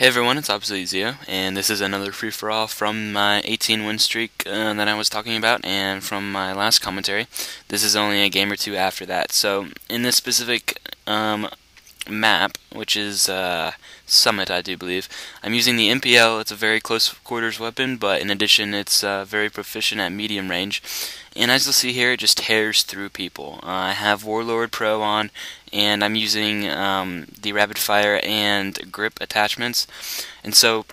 Hey everyone, it's obsoleteXeo, and this is another free-for-all from my 18 win streak that I was talking about, and from my last commentary. This is only a game or two after that. So, in this specific map, which is Summit, I do believe, I'm using the MPL. It's a very close quarters weapon, but in addition, it's very proficient at medium range. And as you'll see here, it just tears through people. I have Warlord Pro on, and I'm using the rapid fire and grip attachments, and so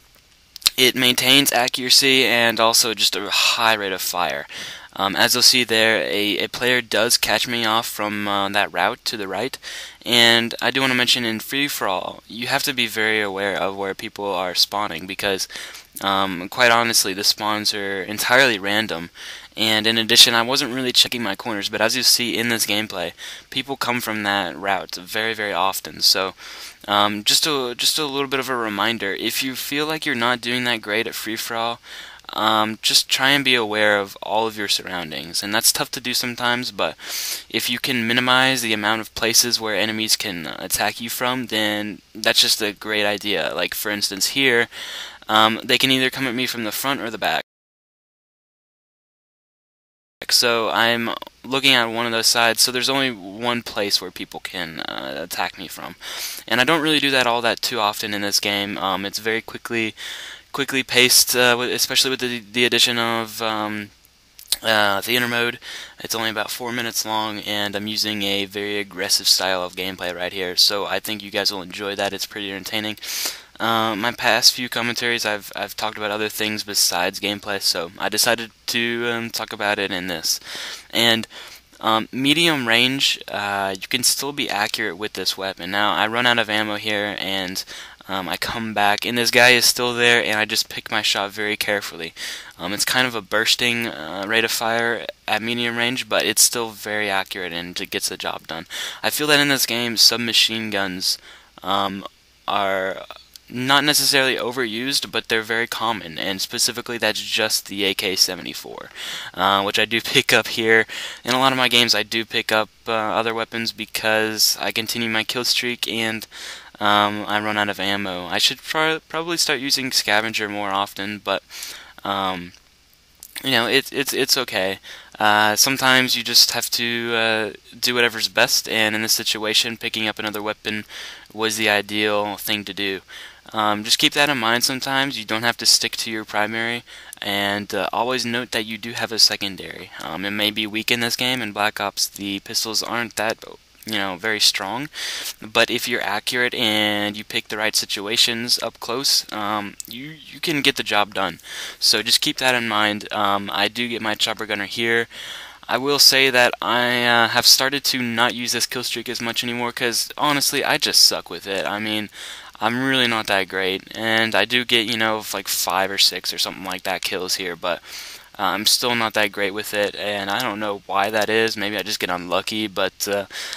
it maintains accuracy and also just a high rate of fire. As you'll see there, a player does catch me off from that route to the right, and I do want to mention in free-for-all, you have to be very aware of where people are spawning, because quite honestly, the spawns are entirely random. And in addition, I wasn't really checking my corners, but as you see in this gameplay, people come from that route very, very often. So, just a little bit of a reminder: if you feel like you're not doing that great at free-for-all, just try and be aware of all of your surroundings. And that's tough to do sometimes, but if you can minimize the amount of places where enemies can attack you from, then that's just a great idea. Like for instance here, they can either come at me from the front or the back. So I'm looking at one of those sides, so there's only one place where people can attack me from. And I don't really do that all that too often in this game. It's very quickly paced, especially with the addition of theater mode. It's only about 4 minutes long, and I'm using a very aggressive style of gameplay right here, so I think you guys will enjoy that. It's pretty entertaining. My past few commentaries, I've talked about other things besides gameplay, so I decided to talk about it in this. And medium range, you can still be accurate with this weapon. Now, I run out of ammo here, and I come back, and this guy is still there, and I just pick my shot very carefully. It's kind of a bursting rate of fire at medium range, but it's still very accurate, and it gets the job done. I feel that in this game, submachine guns are not necessarily overused, but they're very common, and specifically that's just the AK-74, which I do pick up here. In a lot of my games I do pick up other weapons because I continue my kill streak and I run out of ammo. I should probably start using scavenger more often, but you know, it's okay. Sometimes you just have to do whatever's best, and in this situation, picking up another weapon was the ideal thing to do. Just keep that in mind sometimes. You don't have to stick to your primary, and always note that you do have a secondary. It may be weak in this game. In Black Ops, the pistols aren't that very strong, but if you're accurate and you pick the right situations up close, you can get the job done. So just keep that in mind. I do get my chopper gunner here. I will say that I have started to not use this kill streak as much anymore, because honestly I just suck with it. I mean, I'm really not that great, and I do get like 5 or 6 or something like that kills here, but I'm still not that great with it, and I don't know why that is. Maybe I just get unlucky, but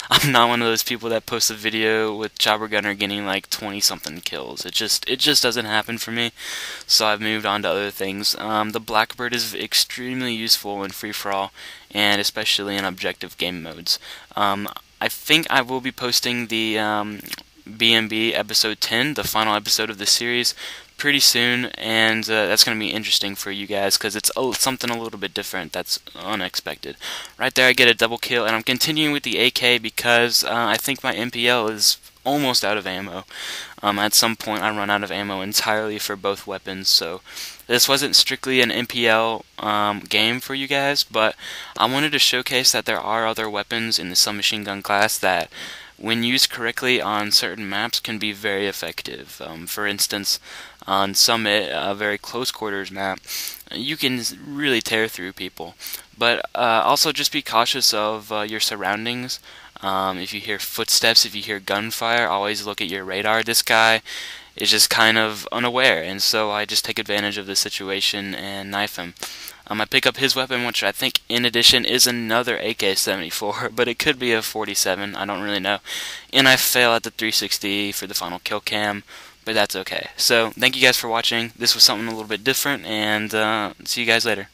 I'm not one of those people that posts a video with chopper gunner getting like 20-something kills. It just doesn't happen for me, so I've moved on to other things. The Blackbird is extremely useful in free-for-all, and especially in objective game modes. I think I will be posting the B&B episode 10, the final episode of the series, pretty soon, and that's going to be interesting for you guys because it's something a little bit different that's unexpected. Right there I get a double kill, and I'm continuing with the AK because I think my MPL is almost out of ammo. At some point I run out of ammo entirely for both weapons, so this wasn't strictly an MPL game for you guys, but I wanted to showcase that there are other weapons in the submachine gun class that, when used correctly on certain maps, can be very effective. For instance, on Summit, a very close quarters map, you can really tear through people. But also just be cautious of your surroundings. If you hear footsteps, if you hear gunfire, always look at your radar. This guy is just kind of unaware, and so I just take advantage of the situation and knife him. I pick up his weapon, which I think in addition is another AK-74, but it could be a 47, I don't really know. And I fail at the 360 for the final kill cam, but that's okay. So thank you guys for watching. This was something a little bit different, and see you guys later.